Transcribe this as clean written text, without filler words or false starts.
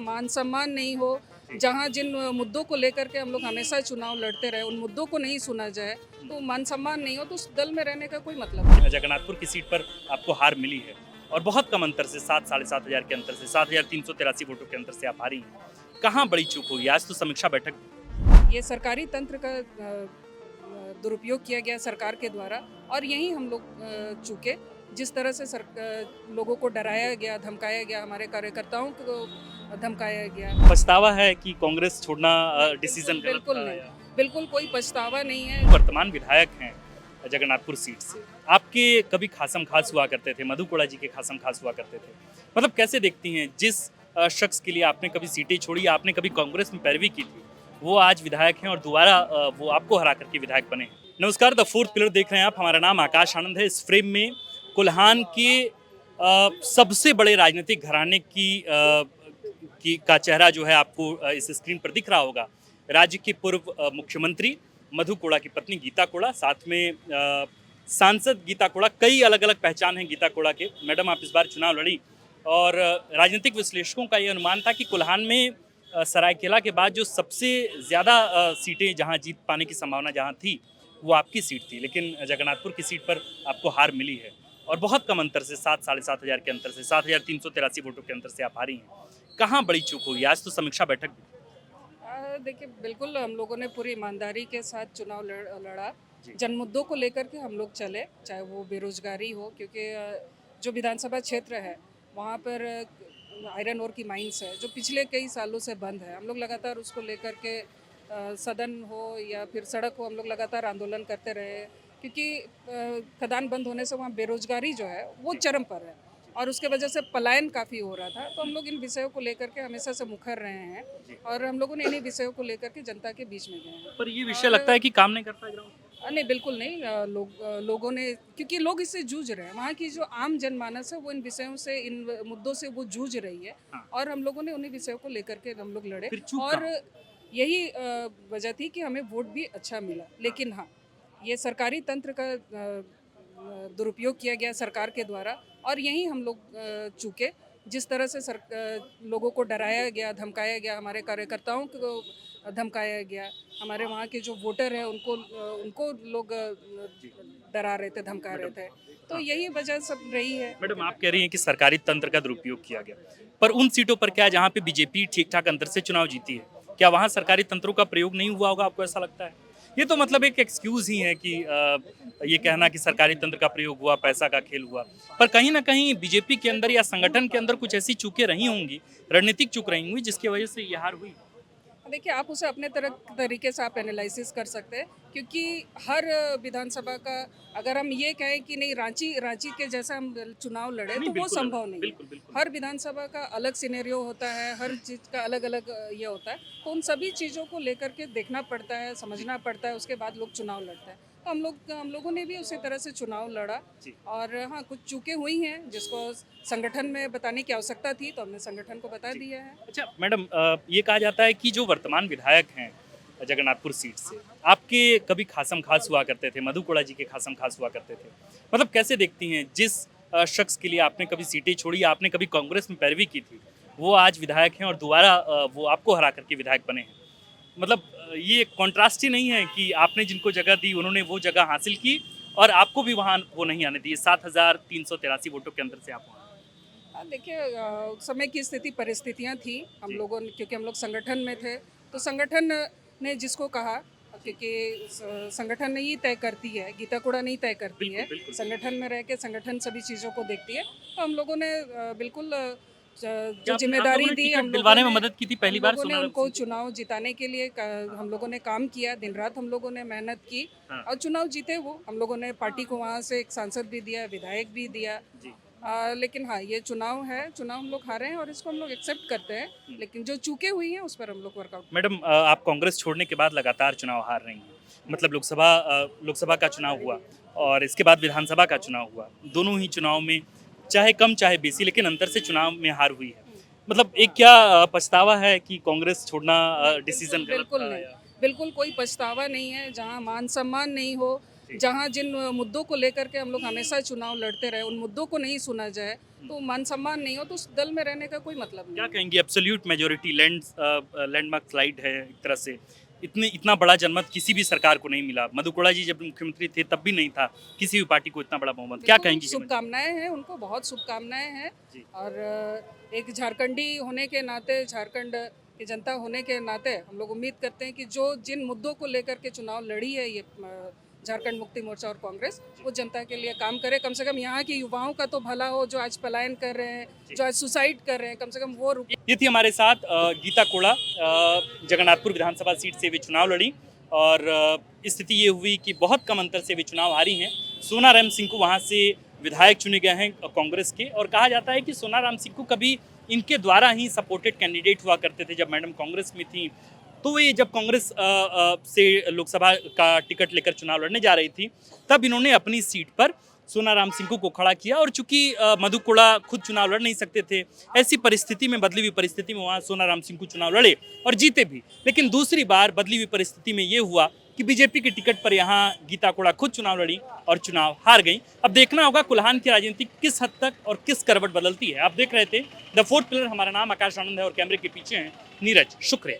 मान सम्मान नहीं हो, जहाँ जिन मुद्दों को लेकर के हम लोग हमेशा चुनाव लड़ते रहे, उन मुद्दों को नहीं सुना जाए, तो मान सम्मान नहीं हो तो उस दल में रहने का कोई मतलब नहीं। जगन्नाथपुर की सीट पर आपको हार मिली है और बहुत कम अंतर से 7-7,500 के अंतर से 7,383 वोटों के अंतर से आप हारी हैं। कहाँ बड़ी चूक हुई? आज तो समीक्षा बैठक भी। ये सरकारी तंत्र का दुरुपयोग किया गया सरकार के द्वारा, और यही हम लोग चूके। जिस तरह से लोगों को डराया गया, धमकाया गया, हमारे कार्यकर्ताओं को धमकाया गया। पछतावा है कि कांग्रेस छोड़ना डिसीजन गलत बिल्कुल था नहीं, या बिल्कुल कोई पछतावा नहीं है। वर्तमान विधायक हैं जगन्नाथपुर सीट से, आपके कभी खासम खास हुआ करते थे, मधु कोड़ा जी के खासम खास हुआ करते थे, मतलब कैसे देखती हैं जिस शख्स के लिए आपने कभी सीटें छोड़ी, आपने कभी कांग्रेस में पैरवी की थी, वो आज विधायक हैं और दोबारा वो आपको हरा करके विधायक बने हैं। नमस्कार, द फोर्थ पिलर देख रहे हैं आप। हमारा नाम आकाश आनंद है। इस फ्रेम में कोल्हान के सबसे बड़े राजनीतिक घराने की का चेहरा जो है आपको इस स्क्रीन पर दिख रहा होगा। राज्य के पूर्व मुख्यमंत्री मधु कोड़ा की पत्नी गीता कोड़ा, साथ में सांसद गीता कोड़ा। कई अलग अलग पहचान हैं गीता कोड़ा के। मैडम, आप इस बार चुनाव लड़ी और राजनीतिक विश्लेषकों का ये अनुमान था कि कोल्हान में सरायकेला के बाद जो सबसे ज़्यादा सीटें जहां जीत पाने की संभावना जहां थी, वो आपकी सीट थी। लेकिन जगन्नाथपुर की सीट पर आपको हार मिली है और बहुत कम अंतर से 7-7,500 के अंतर से 7,383 वोटों के अंतर से आप हारी हैं। कहाँ बड़ी चूक हुई? आज तो समीक्षा बैठक भी। देखिए, बिल्कुल हम लोगों ने पूरी ईमानदारी के साथ चुनाव लड़ा। जी। जन मुद्दों को लेकर के हम लोग चले, चाहे वो बेरोजगारी हो, क्योंकि जो विधानसभा क्षेत्र है वहाँ पर आयरन ओर की माइंस है जो पिछले कई सालों से बंद है। हम लोग लगातार उसको लेकर के सदन हो या फिर सड़क हो, हम लोग लगातार आंदोलन करते रहे, क्योंकि खदान बंद होने से वहाँ बेरोजगारी जो है वो चरम पर है और उसके वजह से पलायन काफ़ी हो रहा था। तो हम लोग इन विषयों को लेकर के हमेशा से मुखर रहे हैं और हम लोगों ने इन्हीं विषयों को लेकर के जनता के बीच में गए हैं। पर ये विषय लगता है कि काम नहीं करता ग्राउंड। नहीं, बिल्कुल नहीं। लोगों ने, क्योंकि लोग इससे जूझ रहे हैं, वहाँ की जो आम जनमानस है वो इन विषयों से, इन मुद्दों से वो जूझ रही है। हाँ। और हम लोगों ने उन्हीं विषयों को लेकर के हम लोग लड़े फिर चूक और कहाँ? यही वजह थी कि हमें वोट भी अच्छा मिला। लेकिन हाँ, ये सरकारी तंत्र का दुरुपयोग किया गया सरकार के द्वारा, और यही हम लोग चूके। जिस तरह से लोगों को डराया गया, धमकाया गया, हमारे कार्यकर्ताओं को धमकाया गया, हमारे वहाँ के जो वोटर हैं उनको लोग डरा रहे थे, धमका रहे थे। तो यही वजह सब रही है। मैडम, आप कह रही हैं कि सरकारी तंत्र का दुरुपयोग किया गया, पर उन सीटों पर क्या जहां पे बीजेपी ठीक ठाक अंतर से चुनाव जीती है, क्या वहां सरकारी तंत्रों का प्रयोग नहीं हुआ होगा? आपको ऐसा लगता है? ये तो मतलब एक एक्सक्यूज ही है कि ये कहना कि सरकारी तंत्र का प्रयोग हुआ, पैसा का खेल हुआ, पर कहीं ना कहीं बीजेपी के अंदर या संगठन के अंदर कुछ ऐसी चूकें रही होंगी, रणनीतिक चूक रही होंगी, जिसकी वजह से ये हार हुई। देखिए, आप उसे अपने तरीके से आप एनालिसिस कर सकते हैं, क्योंकि हर विधानसभा का, अगर हम ये कहें कि नहीं रांची रांची के जैसा हम चुनाव लड़े नहीं, तो वो बिल्कुल संभव नहीं है। बिल्कुल बिल्कुल। हर विधानसभा का अलग सिनेरियो होता है, हर चीज़ का अलग अलग ये होता है, तो उन सभी चीज़ों को लेकर के देखना पड़ता है, समझना पड़ता है, उसके बाद लोग चुनाव लड़ते हैं। तो हम लोगों ने भी उसी तरह से चुनाव लड़ा। जी। और हाँ, कुछ चूकें हुई हैं जिसको संगठन में बताने की आवश्यकता थी, तो हमने संगठन को बता दिया है। अच्छा मैडम, ये कहा जाता है कि जो वर्तमान विधायक हैं जगन्नाथपुर सीट से, आपके कभी खासम खास हुआ करते थे, मधु कोड़ा जी के खासम खास हुआ करते थे, मतलब कैसे देखती हैं जिस शख्स के लिए आपने कभी सीटें छोड़ी, आपने कभी कांग्रेस में पैरवी की थी, वो आज विधायक हैं और दोबारा वो आपको हरा करके विधायक बने हैं। मतलब ये कॉन्ट्रास्ट ही नहीं है कि आपने जिनको जगह दी उन्होंने वो जगह हासिल की और आपको भी वहाँ वो नहीं आने दी। 7,383 वोटों के अंदर से आप वहाँ। देखिए, उस समय की स्थिति परिस्थितियां थी, हम जी। लोगों ने, क्योंकि हम लोग संगठन में थे, तो संगठन ने जिसको कहा, क्योंकि संगठन ने ही तय करती है, गीता कोड़ा नहीं तय करती बिल्कुल है। बिल्कुल। संगठन में रह के संगठन सभी चीज़ों को देखती है, तो हम लोगों ने बिल्कुल क्या जो आप जिम्मेदारी लोगों ने दी, टिकट हम लोगों दिलवाने में ने मदद की थी पहली हम बार लोगों ने सोनाराम उनको सिंह की? चुनाव जिताने के लिए हम लोगों ने काम किया, दिन रात हम लोगों ने मेहनत की हाँ। और चुनाव जीते। वो हम लोगों ने पार्टी को वहाँ से एक सांसद भी दिया, विधायक भी दिया। जी। लेकिन हाँ, ये चुनाव है, चुनाव हम लोग हारे हैं और इसको हम लोग एक्सेप्ट करते हैं, लेकिन जो चूकें हुई हैं उस पर हम लोग वर्कआउट। मैडम, आप कांग्रेस छोड़ने के बाद लगातार चुनाव हार रही हैं। मतलब लोकसभा का चुनाव हुआ और इसके बाद विधानसभा का चुनाव हुआ। दोनों ही चुनाव में चाहे कम चाहे बेसी, लेकिन अंतर से चुनाव में हार हुई है। मतलब एक क्या पछतावा है कि कांग्रेस छोड़ना डिसीजन गलत बिल्कुल था नहीं, या? बिल्कुल कोई पछतावा नहीं है। जहाँ मान सम्मान नहीं हो, जी। जहाँ जिन मुद्दों को लेकर के हम लोग हमेशा चुनाव लड़ते रहे, उन मुद्दों को नहीं सुना जाए, तो मान सम्मान नहीं हो तो उस दल में रहने का कोई मतलब नहीं क्या है। कहेंगे एब्सोल्यूट मेजोरिटी लैंडमार्क स्लाइड है एक तरह से, इतना बड़ा जनमत किसी भी सरकार को नहीं मिला। मधु कोड़ा जी जब मुख्यमंत्री थे तब भी नहीं था किसी भी पार्टी को इतना बड़ा बहुमत। क्या बिल्कुल कहेंगे हेमंत शुभकामनाएं हैं उनको, बहुत शुभकामनाएं हैं। जी? और एक झारखंडी होने के नाते, झारखंड की जनता होने के नाते हम लोग उम्मीद करते हैं कि जो जिन मुद्दों को लेकर के चुनाव लड़ी है ये झारखंड मुक्ति मोर्चा और कांग्रेस, वो जनता के लिए काम करे। कम से कम यहाँ के युवाओं का तो भला हो, जो आज पलायन कर रहे हैं, जो आज सुसाइड कर रहे हैं, कम से कम वो रुक। ये थी हमारे साथ गीता कोड़ा, जगन्नाथपुर विधानसभा सीट से वे चुनाव लड़ी और स्थिति ये हुई कि बहुत कम अंतर से वे चुनाव हारी हैं। सोनाराम सिंह को वहाँ से विधायक चुने गए हैं कांग्रेस के, और कहा जाता है कि सोनाराम सिंह को कभी इनके द्वारा ही सपोर्टेड कैंडिडेट हुआ करते थे जब मैडम कांग्रेस में थी। तो ये जब कांग्रेस से लोकसभा का टिकट लेकर चुनाव लड़ने जा रही थी तब इन्होंने अपनी सीट पर सोनाराम सिंह को खड़ा किया, और चूंकि मधु कोड़ा खुद चुनाव लड़ नहीं सकते थे, ऐसी परिस्थिति में, बदली हुई परिस्थिति में वहाँ सोनाराम सिंह को चुनाव लड़े और जीते भी। लेकिन दूसरी बार बदली हुई परिस्थिति में ये हुआ कि बीजेपी के टिकट पर यहाँ गीता कोड़ा खुद चुनाव लड़ी और चुनाव हार गई। अब देखना होगा कुल्हान की राजनीति किस हद तक और किस करवट बदलती है। आप देख रहे थे द फोर्थ पिलर, हमारा नाम आकाश आनंद है और कैमरे के पीछे हैं नीरज। शुक्रिया।